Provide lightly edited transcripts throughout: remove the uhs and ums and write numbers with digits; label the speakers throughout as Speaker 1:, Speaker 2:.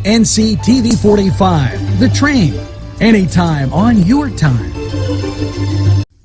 Speaker 1: NCTV45, The Train, anytime on your time.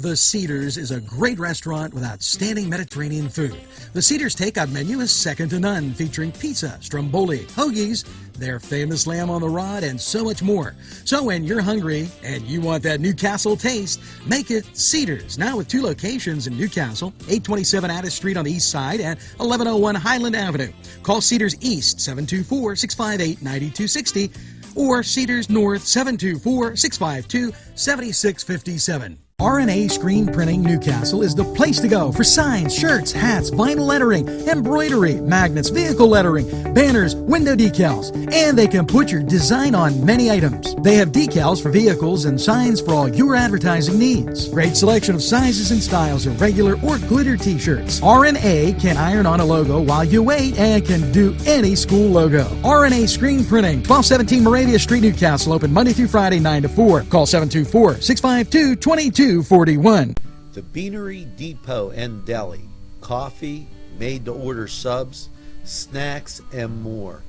Speaker 1: The Cedars is a great restaurant with outstanding Mediterranean food. The Cedars takeout menu is second to none, featuring pizza, stromboli, hoagies, their famous lamb on the rod, and so much more. So when you're hungry and you want that Newcastle taste, make it Cedars. Now with 2 locations in Newcastle, 827 Addis Street on the east side and 1101 Highland Avenue. Call Cedars East 724-658-9260 or Cedars North 724-652-7657. RNA Screen Printing Newcastle is the place to go for signs, shirts, hats, vinyl lettering, embroidery, magnets, vehicle lettering, banners, window decals, and they can put your design on many items. They have decals for vehicles and signs for all your advertising needs. Great selection of sizes and styles of regular or glitter t-shirts. RNA can iron on a logo while you wait and can do any school logo. RNA Screen Printing, 1217 Moravia Street, Newcastle, open Monday through Friday 9 to 4. Call 724-652-2241.
Speaker 2: The Beanery Depot and Deli. Coffee, made-to-order subs, snacks, and more.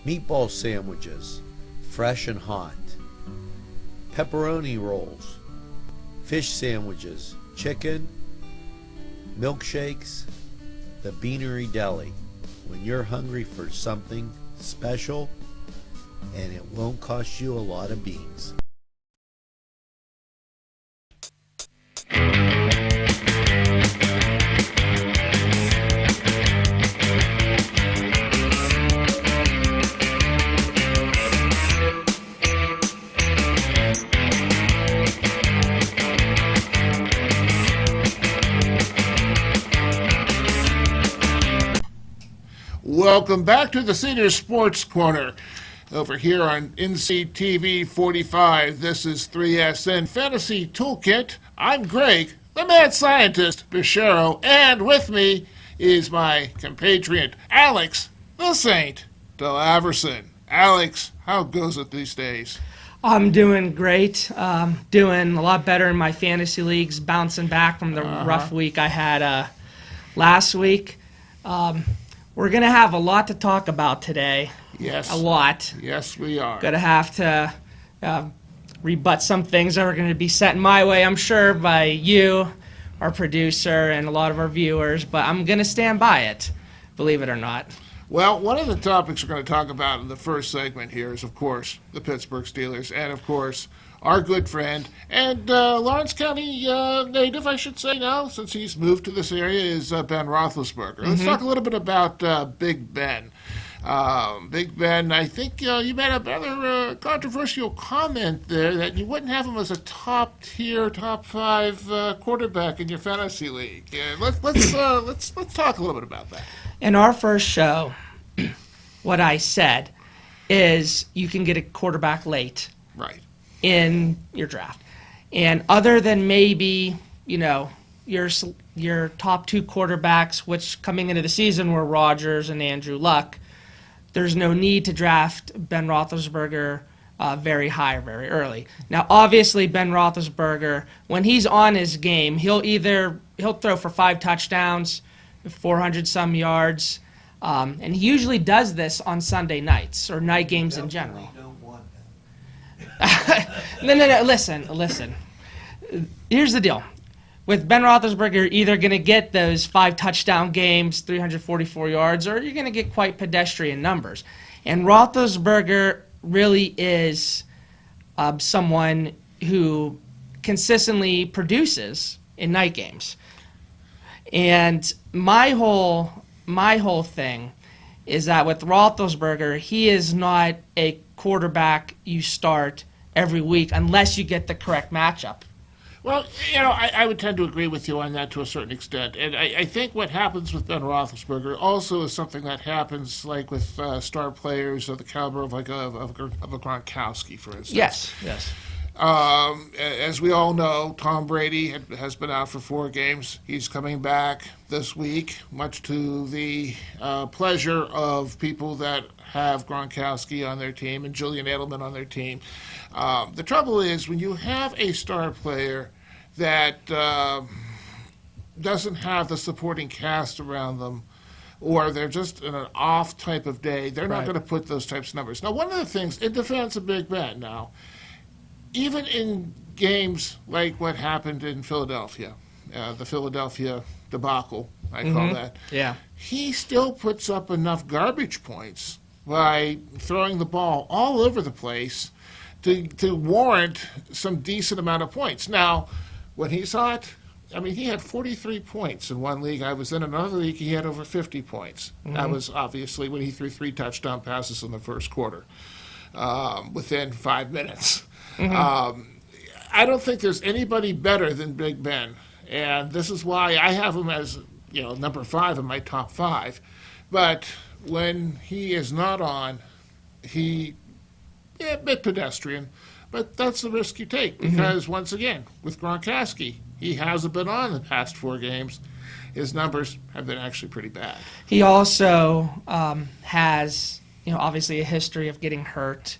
Speaker 2: Meatball sandwiches, fresh and hot. Pepperoni rolls, fish sandwiches, chicken, milkshakes. The Beanery Deli. When you're hungry for something special, and it won't cost you a lot of beans.
Speaker 3: Welcome back to the Cedars Sports Corner over here on NCTV45. This is 3SN Fantasy Toolkit. I'm Greg, the mad scientist, Bichero, and with me is my compatriot, Alex, the Saint Delaverson. Alex, how goes it these days?
Speaker 4: I'm doing great. Doing a lot better in my fantasy leagues, bouncing back from the rough week I had last week. We're going to have a lot to talk about today.
Speaker 3: Yes.
Speaker 4: A lot.
Speaker 3: Yes, we are.
Speaker 4: Going to have to rebut some things that are going to be sent my way, I'm sure, by you, our producer, and a lot of our viewers, but I'm going to stand by it, believe it or not.
Speaker 3: Well, one of the topics we're going to talk about in the first segment here is, of course, the Pittsburgh Steelers, and, of course, our good friend and Lawrence County native, I should say now, since he's moved to this area, is Ben Roethlisberger. Let's talk a little bit about Big Ben. Big Ben, I think you made a rather controversial comment there that you wouldn't have him as a top-tier, top-5 quarterback in your fantasy league. Let's talk a little bit about that.
Speaker 4: In our first show, what I said is you can get a quarterback late.
Speaker 3: Right.
Speaker 4: In your draft. And other than maybe, your top 2 quarterbacks, which coming into the season were Rodgers and Andrew Luck, there's no need to draft Ben Roethlisberger very high or very early. Now, obviously, Ben Roethlisberger, when he's on his game, he'll throw for 5 touchdowns, 400-some yards, and he usually does this on Sunday nights or night games in general. No, listen. Here's the deal. With Ben Roethlisberger, you're either going to get those 5 touchdown games, 344 yards, or you're going to get quite pedestrian numbers. And Roethlisberger really is someone who consistently produces in night games. And my whole thing is that with Roethlisberger, he is not a quarterback you start every week unless you get the correct matchup.
Speaker 3: Well, I would tend to agree with you on that to a certain extent. And I think what happens with Ben Roethlisberger also is something that happens like with star players of the caliber of a Gronkowski, for instance.
Speaker 4: Yes.
Speaker 3: As we all know, Tom Brady has been out for 4 games. He's coming back this week, much to the pleasure of people that have Gronkowski on their team and Julian Edelman on their team. The trouble is when you have a star player that doesn't have the supporting cast around them, or they're just in an off type of day, they're not
Speaker 4: Right.
Speaker 3: going to put those types of numbers. Now, one of the things, in defense of Big Ben now, even in games like what happened in Philadelphia, the Philadelphia debacle, I call that,
Speaker 4: Yeah.
Speaker 3: he still puts up enough garbage points by throwing the ball all over the place to warrant some decent amount of points. Now, when he saw it, I mean, he had 43 points in one league. I was in another league, he had over 50 points. That was obviously when he threw 3 touchdown passes in the first quarter within 5 minutes. I don't think there's anybody better than Big Ben, and this is why I have him as number 5 in my top 5. But when he is not on, a bit pedestrian, but that's the risk you take because once again, with Gronkowski, he hasn't been on the past 4 games. His numbers have been actually pretty bad.
Speaker 4: He also has, obviously a history of getting hurt.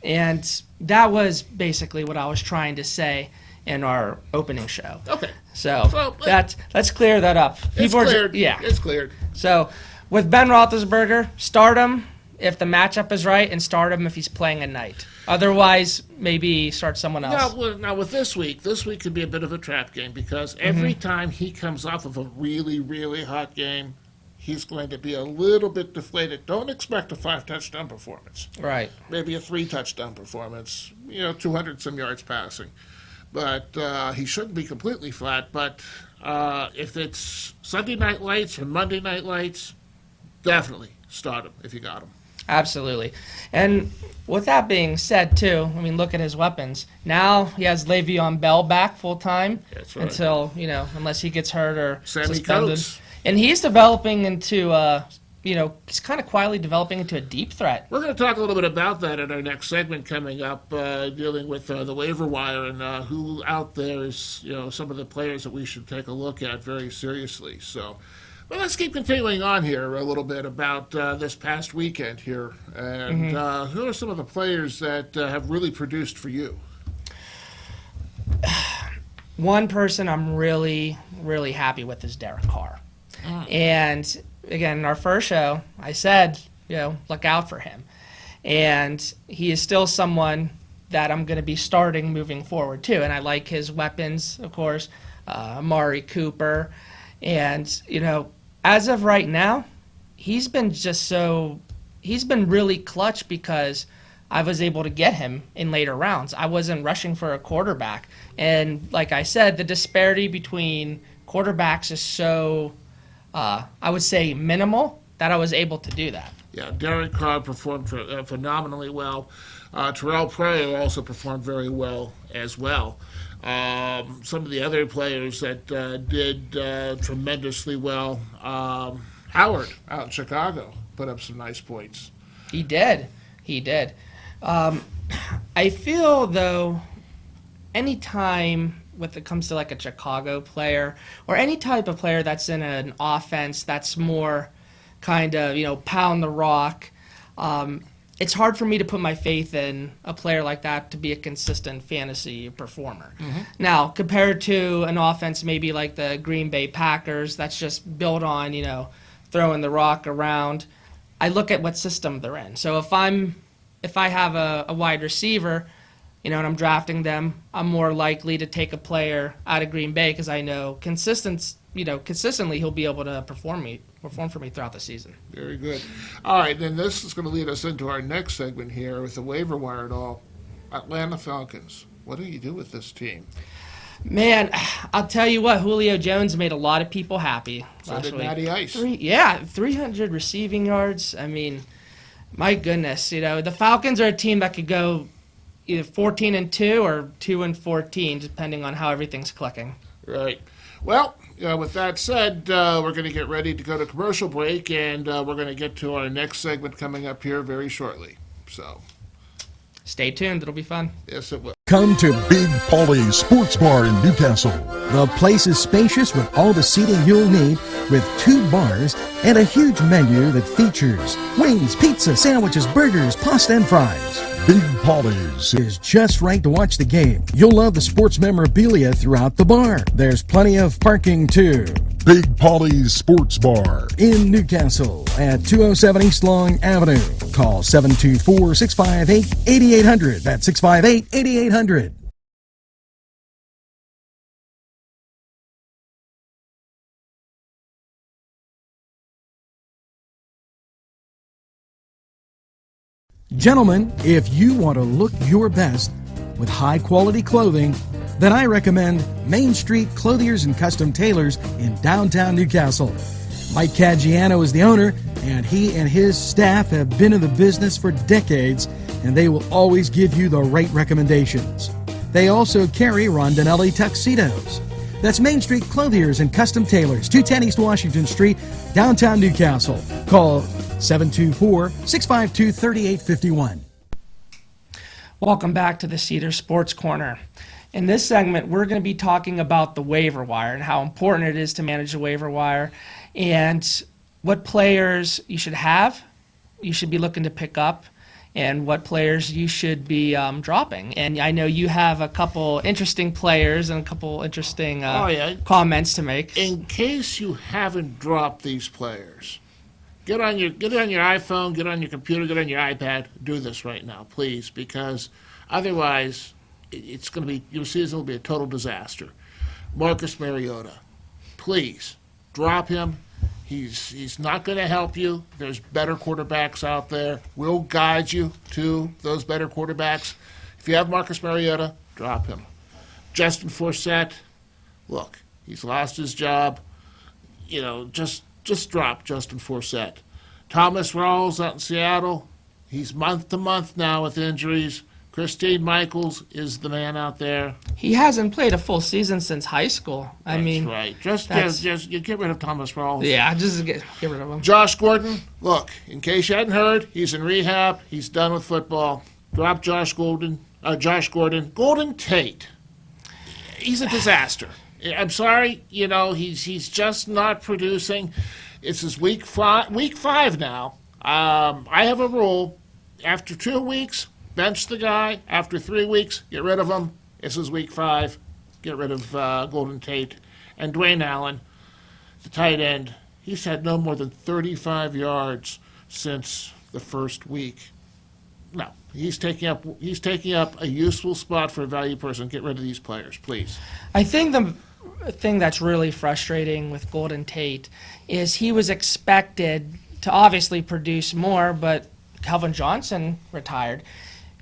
Speaker 4: And that was basically what I was trying to say in our opening show.
Speaker 3: Okay.
Speaker 4: So let's clear that up.
Speaker 3: It's cleared.
Speaker 4: Yeah.
Speaker 3: It's cleared.
Speaker 4: So with Ben Roethlisberger, start him if the matchup is right and start him if he's playing at night. Otherwise, maybe start someone else.
Speaker 3: Now with this week could be a bit of a trap game because every time he comes off of a really, really hot game, he's going to be a little bit deflated. Don't expect a 5-touchdown performance.
Speaker 4: Right.
Speaker 3: Maybe a 3-touchdown performance, 200-some yards passing. But he shouldn't be completely flat. But if it's Sunday night lights or Monday night lights, definitely start him if you got him.
Speaker 4: Absolutely. And with that being said, too, I mean, look at his weapons. Now he has Le'Veon Bell back full-time.
Speaker 3: That's right.
Speaker 4: Until, unless he gets hurt or
Speaker 3: Sammy
Speaker 4: suspended.
Speaker 3: Coates.
Speaker 4: And he's developing into, he's kind of quietly developing into a deep threat.
Speaker 3: We're going to talk a little bit about that in our next segment coming up, dealing with the waiver wire and who out there is, some of the players that we should take a look at very seriously. So, well, let's keep continuing on here a little bit about this past weekend here. And who are some of the players that have really produced for you?
Speaker 4: One person I'm really, really happy with is Derek Carr. And again, in our first show, I said, look out for him. And he is still someone that I'm going to be starting moving forward, too. And I like his weapons, of course, Amari Cooper. And, as of right now, he's been really clutch because I was able to get him in later rounds. I wasn't rushing for a quarterback. And like I said, the disparity between quarterbacks is so, I would say, minimal that I was able to do that.
Speaker 3: Yeah, Derek Carr performed phenomenally well. Terrell Pryor also performed very well as well. Some of the other players that did tremendously well. Howard out in Chicago put up some nice points.
Speaker 4: He did. I feel, though, anytime when it comes to like a Chicago player or any type of player that's in an offense that's more kind of, pound the rock, it's hard for me to put my faith in a player like that to be a consistent fantasy performer. Now, compared to an offense maybe like the Green Bay Packers that's just built on, throwing the rock around, I look at what system they're in. So if I have a wide receiver, and I'm drafting them, I'm more likely to take a player out of Green Bay because I know consistently he'll be able to perform for me throughout the season.
Speaker 3: Very good. All right, then this is going to lead us into our next segment here with the waiver wire and all. Atlanta Falcons. What do you do with this team?
Speaker 4: Man, I'll tell you what, Julio Jones made a lot of people happy
Speaker 3: So
Speaker 4: last
Speaker 3: did
Speaker 4: week.
Speaker 3: Matty Ice.
Speaker 4: 300 receiving yards. I mean, my goodness, the Falcons are a team that could go either 14-2 or 2-14, depending on how everything's clicking.
Speaker 3: Right. Well, with that said, we're going to get ready to go to commercial break, and we're going to get to our next segment coming up here very shortly. So,
Speaker 4: Stay tuned. It'll be fun.
Speaker 3: yes, it will.
Speaker 5: Come to Big Polly's Sports Bar in Newcastle.
Speaker 1: The place is spacious with all the seating you'll need, with 2 bars and a huge menu that features wings, pizza, sandwiches, burgers, pasta, and fries.
Speaker 5: Big Polly's.
Speaker 1: Is just right to watch the game. You'll love the sports memorabilia throughout the bar. There's plenty of parking too.
Speaker 5: Big Polly's Sports Bar.
Speaker 1: In Newcastle at 207 East Long Avenue. Call 724-658-8800. That's 658-8800. Gentlemen, if you want to look your best with high-quality clothing, then I recommend Main Street Clothiers and Custom Tailors in downtown Newcastle. Mike Caggiano is the owner, and he and his staff have been in the business for decades, and they will always give you the right recommendations. They also carry Rondinelli tuxedos. That's Main Street Clothiers and Custom Tailors, 210 East Washington Street, downtown Newcastle. Call 724-652-3851.
Speaker 4: Welcome back to the Cedars Sports Corner. In this segment, we're going to be talking about the waiver wire and how important it is to manage the waiver wire and what players you should have, you should be looking to pick up, and what players you should be dropping. And I know you have a couple interesting players and a couple interesting comments to make.
Speaker 3: In case you haven't dropped these players, get on your iPhone, get on your computer, get on your iPad. Do this right now, please, because otherwise, it's going to be, your season will be a total disaster. Marcus Mariota, please drop him. He's not going to help you. There's better quarterbacks out there. We'll guide you to those better quarterbacks. If you have Marcus Mariota, drop him. Justin Forsett, look, he's lost his job. You know, just drop Justin Forsett. Thomas Rawls out in Seattle, he's month to month now with injuries. Christine Michaels is the man out there.
Speaker 4: He hasn't played a full season since high school.
Speaker 3: That's right. Just you get rid of Thomas Rawls.
Speaker 4: Yeah, just get rid of him.
Speaker 3: Josh Gordon, look, in case you hadn't heard, he's in rehab. He's done with football. Drop Josh Gordon. Golden Tate. He's a disaster. I'm sorry, you know, he's just not producing. It's his week five now. I have a rule. After 2 weeks, bench the guy. After 3 weeks, get rid of him. This is week 5. Get rid of Golden Tate. And Dwayne Allen, the tight end, he's had no more than 35 yards since the first week. No, he's taking up a useful spot for a value person. Get rid of these players, please.
Speaker 4: I think the thing that's really frustrating with Golden Tate is he was expected to obviously produce more, but Calvin Johnson retired.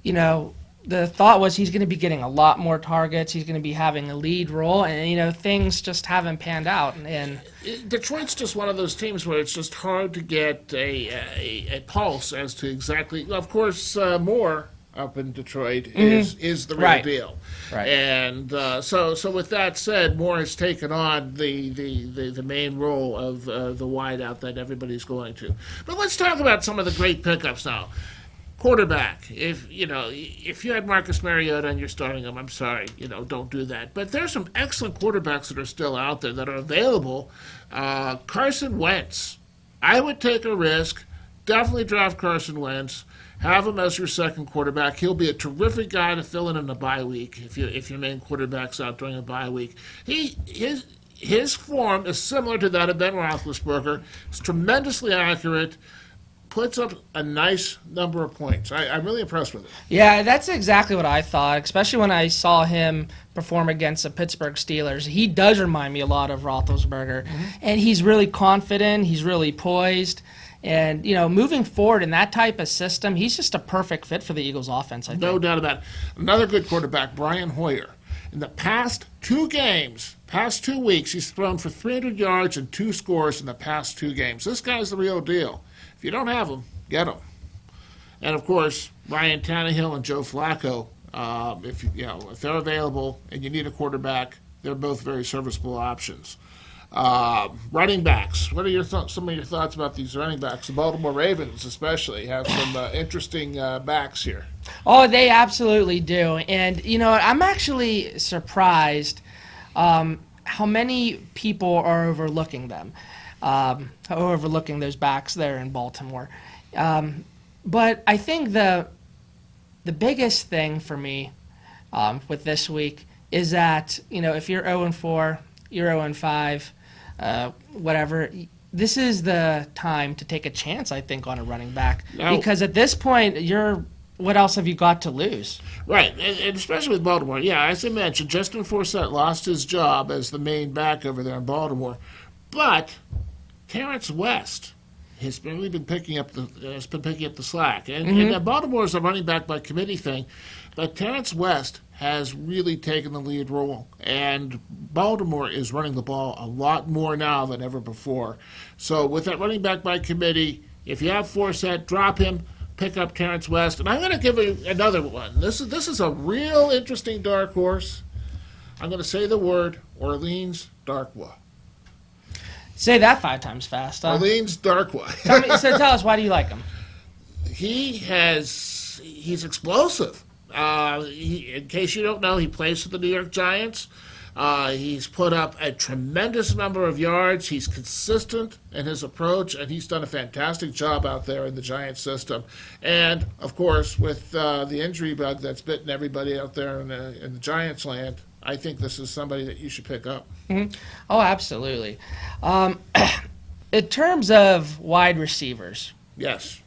Speaker 4: You know, the thought was he's going to be getting a lot more targets. He's going to be having a lead role, and, you know, things just haven't panned out. And
Speaker 3: Detroit's just one of those teams where it's just hard to get a pulse as to exactly. Of course, Moore up in Detroit is the real deal.
Speaker 4: Right.
Speaker 3: And so with that said, Moore has taken on the main role of the wideout that everybody's going to. But let's talk about some of the great pickups now. Quarterback, if you had Marcus Mariota and you're starting him, I'm sorry, don't do that. But there's some excellent quarterbacks that are still out there that are available. Carson Wentz, I would take a risk. Definitely draft Carson Wentz. Have him as your second quarterback. He'll be a terrific guy to fill in a bye week if your main quarterback's out during a bye week. His form is similar to that of Ben Roethlisberger. It's tremendously accurate. Puts up a nice number of points. I'm really impressed with it.
Speaker 4: Yeah, that's exactly what I thought, especially when I saw him perform against the Pittsburgh Steelers. He does remind me a lot of Roethlisberger, and he's really confident. He's really poised. And, moving forward in that type of system, he's just a perfect fit for the Eagles offense, I think.
Speaker 3: No doubt about it. Another good quarterback, Brian Hoyer. In the past 2 weeks, he's thrown for 300 yards and 2 scores in the past 2 games. This guy's the real deal. If you don't have them, get them. And, of course, Ryan Tannehill and Joe Flacco, if they're available and you need a quarterback, they're both very serviceable options. Running backs. What are some of your thoughts about these running backs? The Baltimore Ravens especially have some interesting backs here.
Speaker 4: Oh, they absolutely do. And, I'm actually surprised how many people are overlooking them. Overlooking those backs there in Baltimore. But I think the biggest thing for me with this week is that, if you're 0-4, you're 0-5, whatever. This is the time to take a chance, I think, on a running back.
Speaker 3: Now,
Speaker 4: because at this point, what else have you got to lose?
Speaker 3: right, and especially with Baltimore. Yeah, as I mentioned, Justin Forsett lost his job as the main back over there in Baltimore. But Terrence West has really been picking up the slack. And Baltimore is a running back by committee thing, but Terrence West has really taken the lead role, and Baltimore is running the ball a lot more now than ever before. So with that running back by committee, if you have Forsett, drop him, pick up Terrence West. And I'm going to give you another one. This is a real interesting dark horse. I'm going to say the word Orleans Darkwa.
Speaker 4: Say that 5 times fast.
Speaker 3: Orleans Darkwa.
Speaker 4: Tell us, why do you like him?
Speaker 3: He's explosive. In case you don't know, he plays for the New York Giants. He's put up a tremendous number of yards. He's consistent in his approach, and he's done a fantastic job out there in the Giants system. And, of course, with the injury bug that's bitten everybody out there in the Giants land, I think this is somebody that you should pick up.
Speaker 4: Mm-hmm. Oh, absolutely. In terms of wide receivers,
Speaker 3: yes,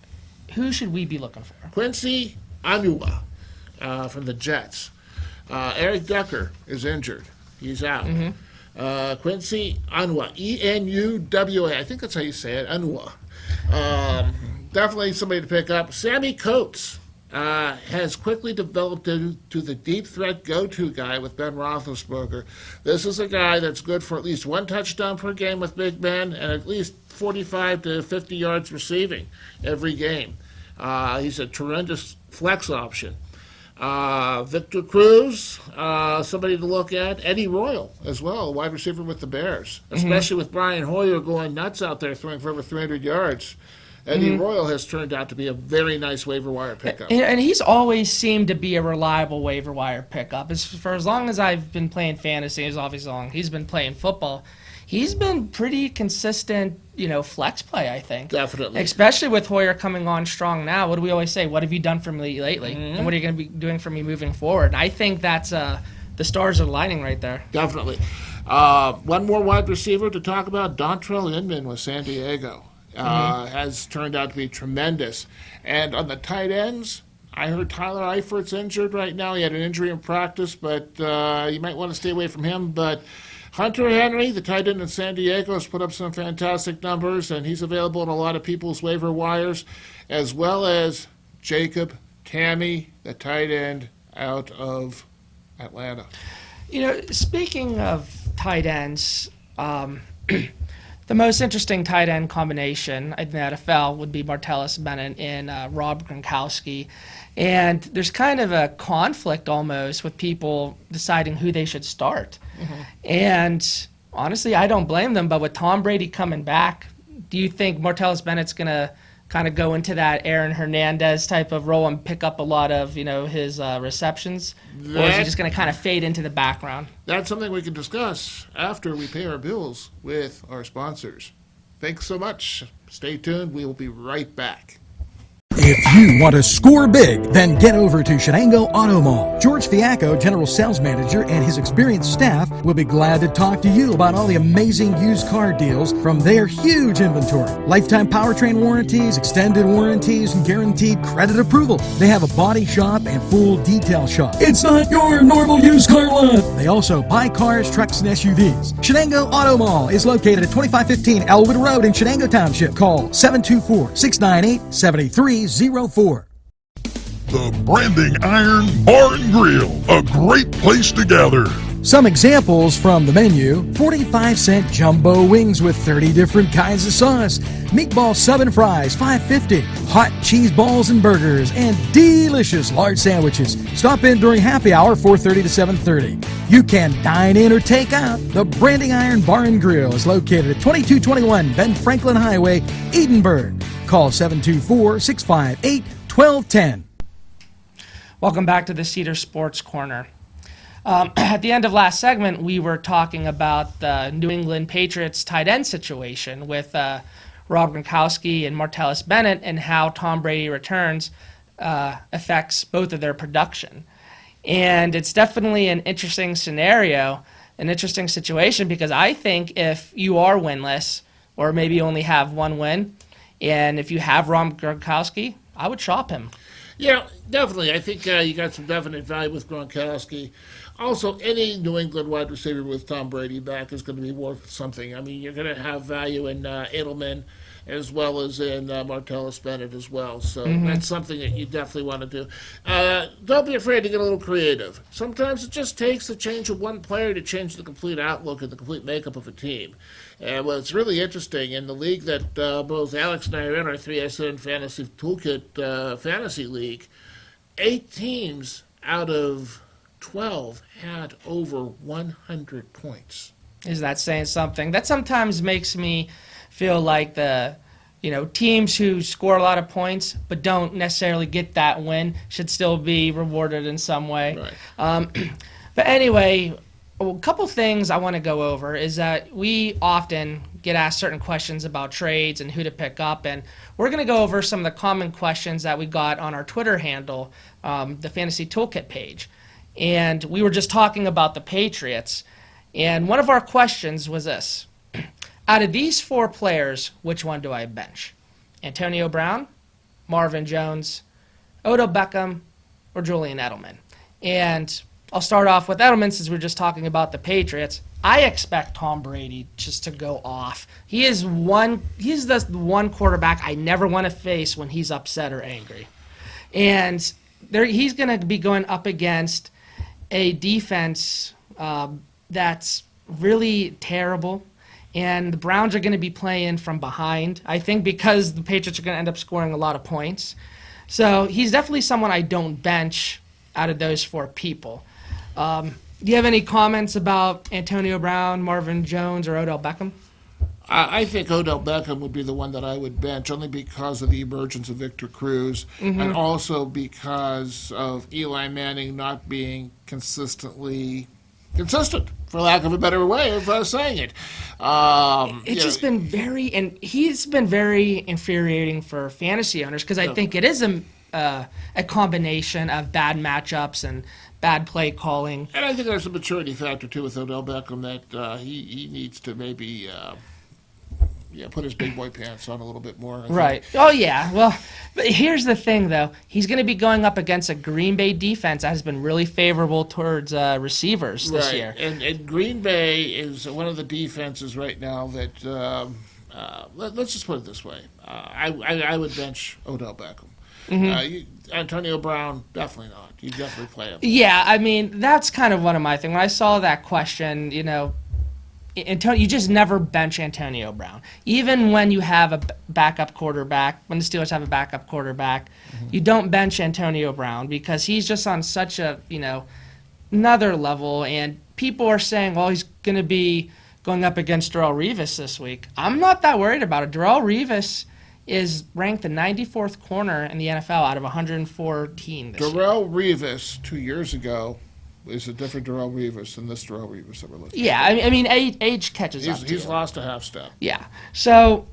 Speaker 4: who should we be looking for?
Speaker 3: Quincy Anua from the Jets. Eric Decker is injured. He's out. Quincy Anua, E-N-U-W-A. I think that's how you say it, Anua. Definitely somebody to pick up. Sammy Coates has quickly developed into the deep threat go-to guy with Ben Roethlisberger. This is a guy that's good for at least 1 touchdown per game with Big Ben and at least 45 to 50 yards receiving every game. He's a tremendous flex option. Victor Cruz, somebody to look at. Eddie Royal as well, a wide receiver with the Bears, especially with Brian Hoyer going nuts out there throwing for over 300 yards. Eddie Royal has turned out to be a very nice waiver wire pickup.
Speaker 4: And he's always seemed to be a reliable waiver wire pickup. For as long as I've been playing fantasy, as obviously long he's been playing football, he's been pretty consistent, flex play, I think.
Speaker 3: Definitely.
Speaker 4: Especially with Hoyer coming on strong now. What do we always say? What have you done for me lately? And what are you going to be doing for me moving forward? And I think that's the stars are aligning right there.
Speaker 3: Definitely. One more wide receiver to talk about, Dontrell Inman with San Diego. Has turned out to be tremendous. And on the tight ends, I heard Tyler Eifert's injured right now. He had an injury in practice, but you might want to stay away from him. But Hunter Henry, the tight end in San Diego, has put up some fantastic numbers, and he's available in a lot of people's waiver wires, as well as Jacob Tamme, the tight end out of Atlanta.
Speaker 4: Speaking of tight ends, the most interesting tight end combination in the NFL would be Martellus Bennett and Rob Gronkowski. And there's kind of a conflict almost with people deciding who they should start. And honestly, I don't blame them. But with Tom Brady coming back, do you think Martellus Bennett's going to kind of go into that Aaron Hernandez type of role and pick up a lot of, his receptions? Or is he just going to kind of fade into the background?
Speaker 3: That's something we can discuss after we pay our bills with our sponsors. Thanks so much. Stay tuned. We will be right back.
Speaker 1: If you want to score big, then get over to Shenango Auto Mall. George Fiacco, General Sales Manager, and his experienced staff will be glad to talk to you about all the amazing used car deals from their huge inventory. Lifetime powertrain warranties, extended warranties, and guaranteed credit approval. They have a body shop and full detail shop. It's not your normal used car lot. They also buy cars, trucks, and SUVs. Shenango Auto Mall is located at 2515 Elwood Road in Shenango Township. Call 724-698-7304.
Speaker 5: The Branding Iron Bar and Grill, a great place to gather.
Speaker 1: Some examples from the menu: 45-cent jumbo wings with 30 different kinds of sauce, meatball sub and fries, $5.50, hot cheese balls and burgers, and delicious large sandwiches. Stop in during happy hour, 4:30 to 7:30. You can dine in or take out. The Branding Iron Bar and Grill is located at 2221 Ben Franklin Highway, Edinburgh. Call 724-658-1210.
Speaker 4: Welcome back to the Cedars Sports Corner. At the end of last segment, we were talking about the New England Patriots tight end situation with Rob Gronkowski and Martellus Bennett, and how Tom Brady returns affects both of their production. And it's definitely an interesting scenario an interesting situation because I think if you are winless or maybe only have one win, and if you have Rob Gronkowski, I would shop him.
Speaker 3: Yeah, definitely. I think you got some definite value with Gronkowski. Also, any New England wide receiver with Tom Brady back is going to be worth something. I mean, you're going to have value in Edelman as well as in Martellus Bennett as well. So that's something that you definitely want to do. Don't be afraid to get a little creative. Sometimes it just takes the change of one player to change the complete outlook and the complete makeup of a team. Well, it's really interesting in the league that both Alex and I are in, our 3SN Fantasy Toolkit Fantasy League. 8 teams out of 12 had over 100 points.
Speaker 4: Is that saying something? That sometimes makes me feel like the teams who score a lot of points but don't necessarily get that win should still be rewarded in some way.
Speaker 3: Right.
Speaker 4: But anyway, a couple things I want to go over is that we often get asked certain questions about trades and who to pick up, and we're going to go over some of the common questions that we got on our Twitter handle, the Fantasy Toolkit page. And we were just talking about the Patriots, and one of our questions was this. Out of these 4 players, which one do I bench? Antonio Brown, Marvin Jones, Odell Beckham, or Julian Edelman? And I'll start off with Edelman since we're just talking about the Patriots. I expect Tom Brady just to go off. He's the one quarterback I never want to face when he's upset or angry. And he's going to be going up against a defense that's really terrible. And the Browns are going to be playing from behind, I think, because the Patriots are going to end up scoring a lot of points. So he's definitely someone I don't bench out of those 4 people. Do you have any comments about Antonio Brown, Marvin Jones, or Odell Beckham?
Speaker 3: I think Odell Beckham would be the one that I would bench only because of the emergence of Victor Cruz and also because of Eli Manning not being consistent, for lack of a better way of saying it.
Speaker 4: It's just been he's been very infuriating for fantasy owners because I think it is a combination of bad matchups and bad play calling.
Speaker 3: And I think there's a maturity factor, too, with Odell Beckham that he needs to maybe put his big boy pants on a little bit more.
Speaker 4: Right. Oh, yeah. Well, but here's the thing, though. He's going to be going up against a Green Bay defense that has been really favorable towards receivers this year.
Speaker 3: And Green Bay is one of the defenses right now that, let's just put it this way. I would bench Odell Beckham. Antonio Brown, definitely not. You definitely play him.
Speaker 4: Yeah, I mean, that's kind of one of my things. When I saw that question, you just never bench Antonio Brown. Even when you have a backup quarterback, when the Steelers have a backup quarterback, you don't bench Antonio Brown because he's just on such a, another level. And people are saying, well, he's going to be going up against Darrelle Revis this week. I'm not that worried about it. Darrelle Revis is ranked the 94th corner in the NFL out of 114 this year.
Speaker 3: Darrelle Revis 2 years ago is a different Darrelle Revis than this Darrelle Revis that we're looking at.
Speaker 4: Yeah, I mean, age catches up to
Speaker 3: He's
Speaker 4: you.
Speaker 3: lost a half step.
Speaker 4: Yeah. So,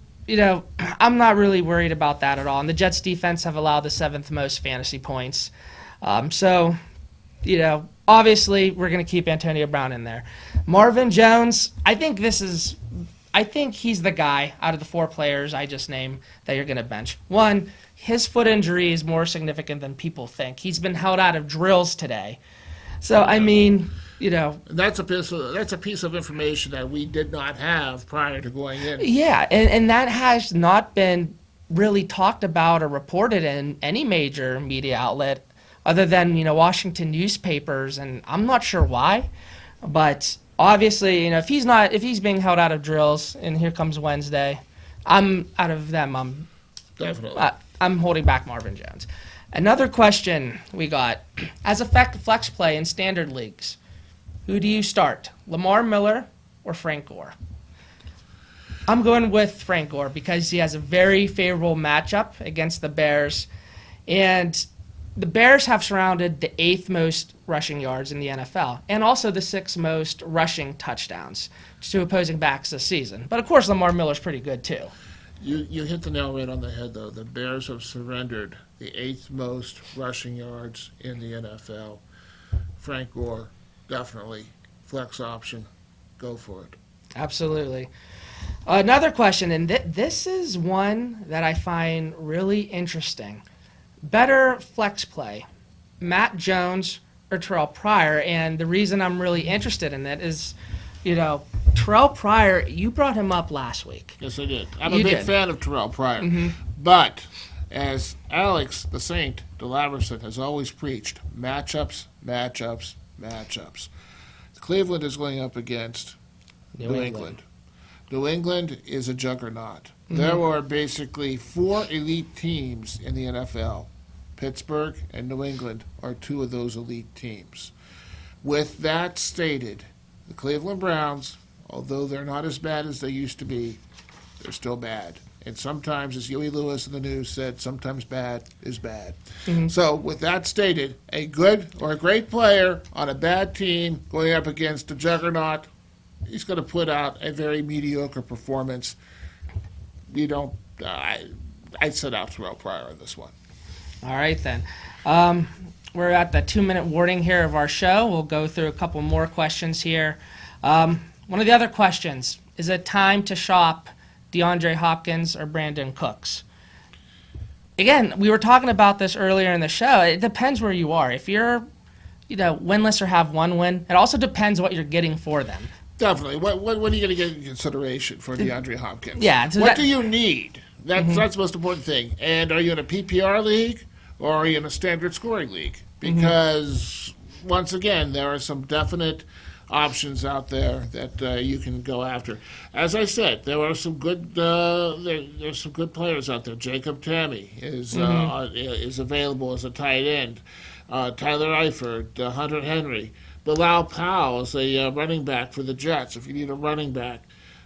Speaker 4: I'm not really worried about that at all. And the Jets defense have allowed the 7th most fantasy points. So, obviously we're going to keep Antonio Brown in there. Marvin Jones, I think he's the guy out of the 4 players I just named that you're going to bench. One, his foot injury is more significant than people think. He's been held out of drills today. So, I mean,
Speaker 3: That's a piece of information that we did not have prior to going in.
Speaker 4: Yeah, and that has not been really talked about or reported in any major media outlet other than, Washington newspapers, and I'm not sure why. But obviously, if he's being held out of drills, and here comes Wednesday, I'm out of them.
Speaker 3: Definitely.
Speaker 4: I'm holding back Marvin Jones. Another question we got: as a flex play in standard leagues, who do you start, Lamar Miller or Frank Gore? I'm going with Frank Gore because he has a very favorable matchup against the Bears, and the Bears have surrounded the 8th most rushing yards in the NFL and also the 6th most rushing touchdowns to opposing backs this season. But, of course, Lamar Miller's pretty good, too.
Speaker 3: You hit the nail right on the head, though. The Bears have surrendered the 8th most rushing yards in the NFL. Frank Gore, definitely flex option, go for it.
Speaker 4: Absolutely. Another question, and this is one that I find really interesting. Better flex play, Matt Jones or Terrell Pryor? And the reason I'm really interested in that is, Terrell Pryor, you brought him up last week.
Speaker 3: Yes, I did. I'm a big fan of Terrell Pryor.
Speaker 4: Mm-hmm.
Speaker 3: But as Alex, the Saint, DeLaverson, has always preached, matchups, matchups, matchups. Cleveland is going up against New England. New England is a juggernaut. Mm-hmm. There are basically 4 elite teams in the NFL. Pittsburgh and New England are 2 of those elite teams. With that stated, the Cleveland Browns, although they're not as bad as they used to be, they're still bad. And sometimes, as Huey Lewis in the news said, sometimes bad is bad. Mm-hmm. So with that stated, a good or a great player on a bad team going up against a juggernaut, he's going to put out a very mediocre performance. I set out Terrell Pryor on this one.
Speaker 4: All right, then. We're at the 2-minute warning here of our show. We'll go through a couple more questions here. One of the other questions, is it time to shop DeAndre Hopkins or Brandon Cooks? Again, we were talking about this earlier in the show. It depends where you are. If you're, winless or have one win, it also depends what you're getting for them.
Speaker 3: Definitely. What are you going to get in consideration for DeAndre Hopkins?
Speaker 4: Yeah.
Speaker 3: What do you need? That's the most important thing. And are you in a PPR league or are you in a standard scoring league? Because, once again, there are some definite options out there that you can go after. As I said, there are some good there's some good players out there. Jacob Tamme is available as a tight end. Tyler Eifert, Hunter Henry. Bilal Powell is a running back for the Jets if you need a running back.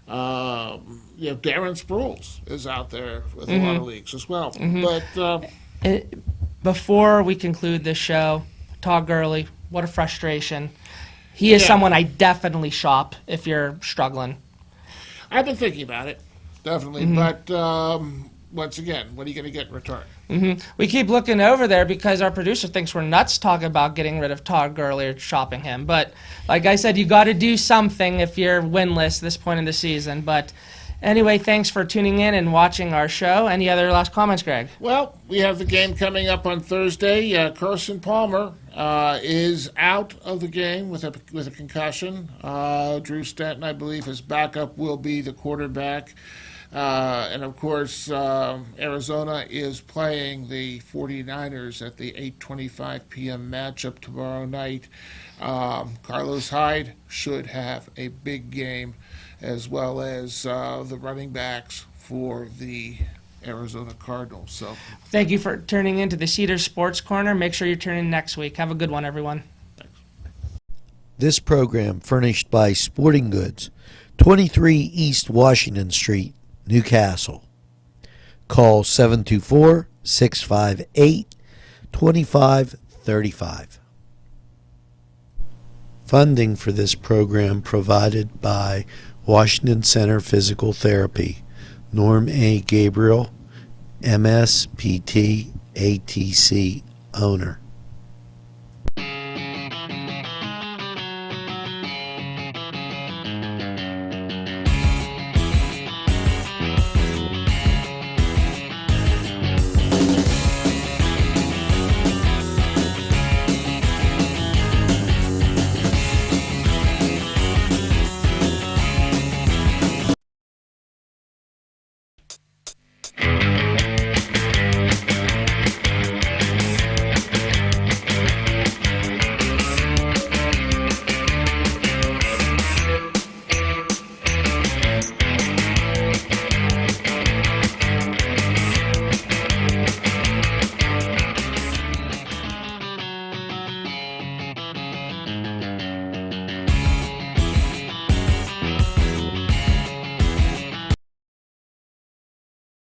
Speaker 3: Darren Sproles is out there with a lot of leagues as well. But
Speaker 4: before we conclude this show, Todd Gurley, what a frustration. He is someone I definitely shop if you're struggling.
Speaker 3: I've been thinking about it, definitely. But once again, what are you going to get in return?
Speaker 4: We keep looking over there because our producer thinks we're nuts talking about getting rid of Todd Gurley or shopping him. But like I said, you got to do something if you're winless this point in the season. But anyway, thanks for tuning in and watching our show. Any other last comments, Greg?
Speaker 3: Well, we have the game coming up on Thursday. Carson Palmer is out of the game with a concussion. Drew Stanton, I believe, his backup will be the quarterback. And, of course, Arizona is playing the 49ers at the 8:25 p.m. matchup tomorrow night. Carlos Hyde should have a big game, as well as the running backs for the Arizona Cardinals. So,
Speaker 4: thank you for turning into the Cedars Sports Corner. Make sure you tune in next week. Have a good one, everyone.
Speaker 3: Thanks.
Speaker 2: This program furnished by Sporting Goods, 23 East Washington Street, Newcastle. Call 724-658-2535. Funding for this program provided by Washington Center Physical Therapy, Norm A. Gabriel, MSPT ATC owner.